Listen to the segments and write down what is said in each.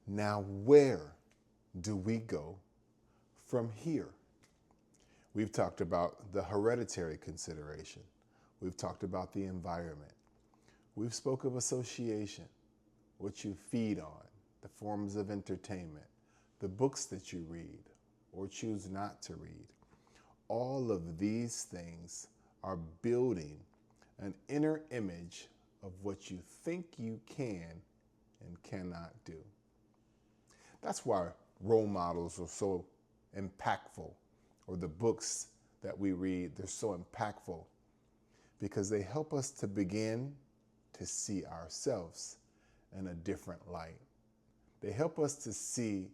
Now, where do we go from here? We've talked about the hereditary consideration. We've talked about the environment. We've spoke of association, what you feed on, the forms of entertainment, the books that you read or choose not to read. All of these things are building an inner image of what you think you can and cannot do. That's why role models are so impactful, or the books that we read, they're so impactful because they help us to begin to see ourselves in a different light. They help us to see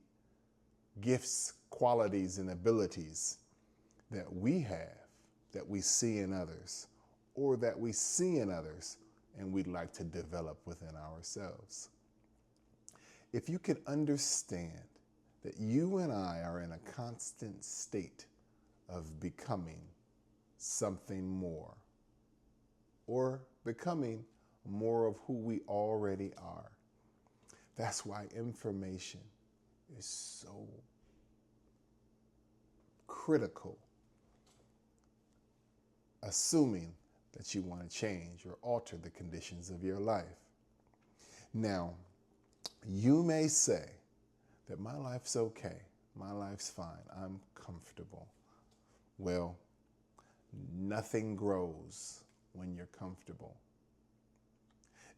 gifts, qualities, and abilities that we have, that we see in others, or that we see in others and we'd like to develop within ourselves. If you can understand that you and I are in a constant state of becoming something more, or becoming more of who we already are. That's why information is so critical, assuming that you want to change or alter the conditions of your life. Now, you may say that my life's okay, my life's fine, I'm comfortable. Well, nothing grows when you're comfortable.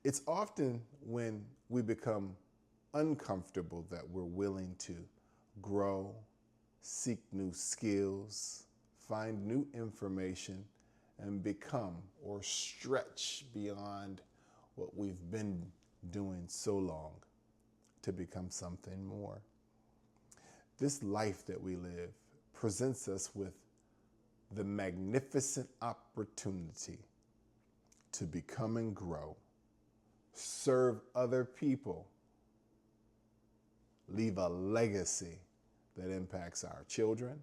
It's often when we become uncomfortable that we're willing to grow, seek new skills, find new information, and become or stretch beyond what we've been doing so long to become something more. This life that we live presents us with the magnificent opportunity to become and grow, serve other people, leave a legacy that impacts our children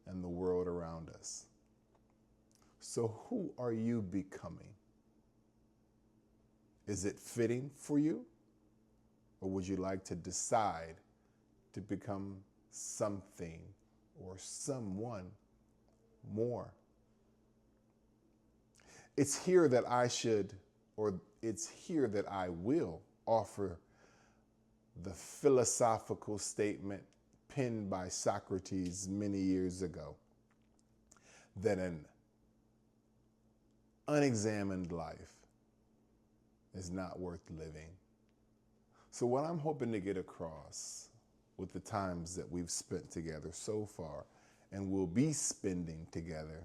and the world around us. So who are you becoming? Is it fitting for you? Or would you like to decide to become something or someone more? It's here that I should, or it's here that I will offer the philosophical statement penned by Socrates many years ago, that an unexamined life is not worth living. So what I'm hoping to get across with the times that we've spent together so far and will be spending together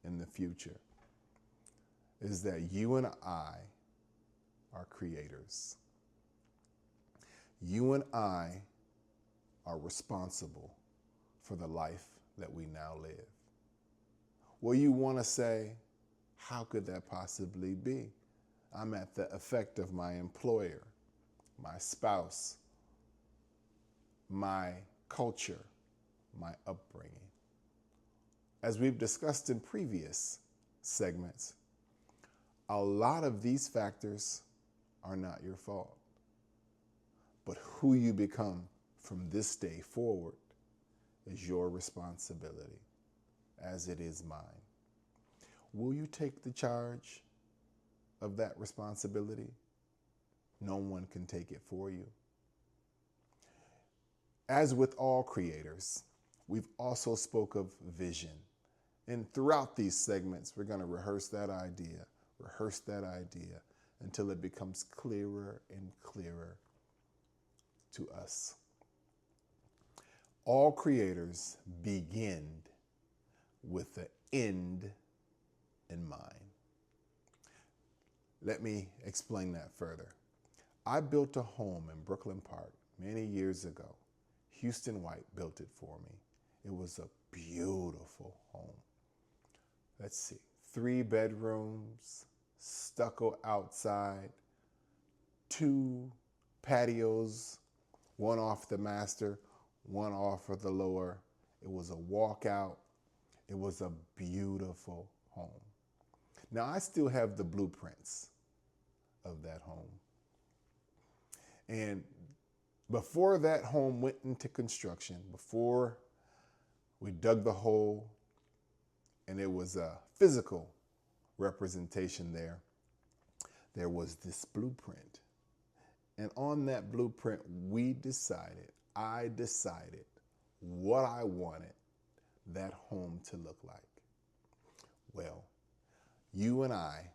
in the future is that you and I are creators. You and I are responsible for the life that we now live. Well, you want to say, how could that possibly be? I'm at the effect of my employer, my spouse, my culture, my upbringing. As we've discussed in previous segments, a lot of these factors are not your fault. But who you become from this day forward is your responsibility, as it is mine. Will you take the charge of that responsibility? No one can take it for you. As with all creators, we've also spoke of vision. And throughout these segments, we're going to rehearse that idea until it becomes clearer and clearer to us. All creators begin with the end in mind. Let me explain that further. I built a home in Brooklyn Park many years ago. Houston White built it for me. It was a beautiful home. Let's see, 3 bedrooms, stucco outside, 2 patios, one off the master, one off of the lower. It was a walkout. It was a beautiful home. Now, I still have the blueprints of that home. And Before that home went into construction, before we dug the hole and it was a physical representation there, there was this blueprint. And on that blueprint, I decided what I wanted that home to look like. Well, you and I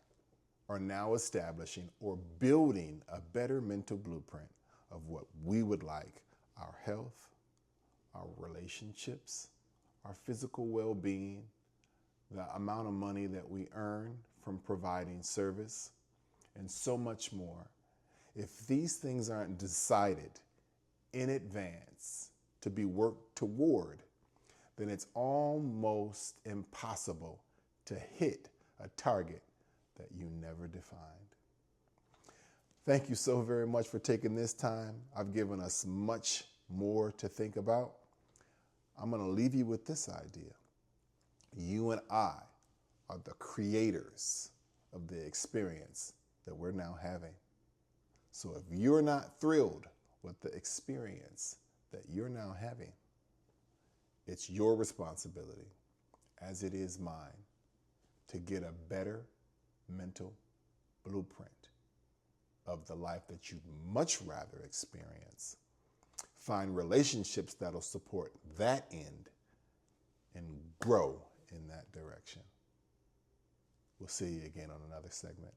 are now establishing or building a better mental blueprint of what we would like our health, our relationships, our physical well-being, the amount of money that we earn from providing service, and so much more. If these things aren't decided in advance to be worked toward, then it's almost impossible to hit a target that you never defined. Thank you so very much for taking this time. I've given us much more to think about. I'm going to leave you with this idea. You and I are the creators of the experience that we're now having. So if you're not thrilled with the experience that you're now having, it's your responsibility, as it is mine, to get a better mental blueprint of the life that you'd much rather experience. Find relationships that'll support that end and grow in that direction. We'll see you again on another segment.